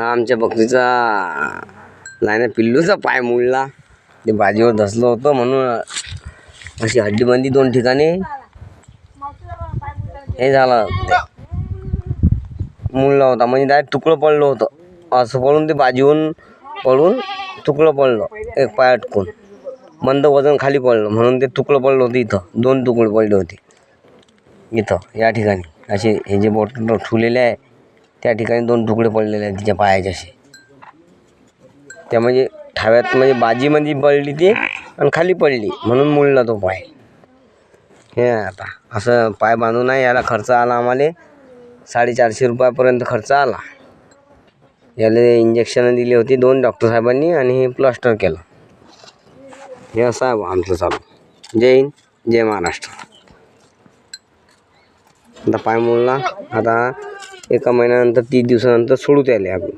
आमच्या बकरीचा नाही पिल्लूचा पाय मुडला, ते बाजीवर धसलं होतं म्हणून अशी हड्डीबंदी 2 ठिकाणी हे झालं, मुडला होता. म्हणजे डायरेक्ट तुकडं पडलं होतं. असं पडून ते बाजीवरून पडून तुकडं पडलं, एक पाय अटकून मंद वजन खाली पडलं म्हणून ते तुकडं पडलं होतं. इथं 2 तुकडे पडले होते, इथं या ठिकाणी. असे हे जे बोट ठुलेले आहे त्या ठिकाणी 2 तुकडे पडलेले आहेत तिच्या पायाचे असे. त्या म्हणजे ठाव्यात म्हणजे बाजीमध्ये पडली ती आणि खाली पडली म्हणून मुडला तो पाय. हे आता असं पाय बांधून आहे. याला खर्च आला आम्हाला 450 रुपयापर्यंत खर्च आला. याला इंजेक्शन दिली होती 2 डॉक्टर साहेबांनी आणि हे प्लास्टर केलं. हे असं आहे आमचं चालू. जय हिंद, जय महाराष्ट्र. आता पाय मोडला, आता 1 महिन्यानंतर 30 दिवसानंतर सोडू त्याला आपण.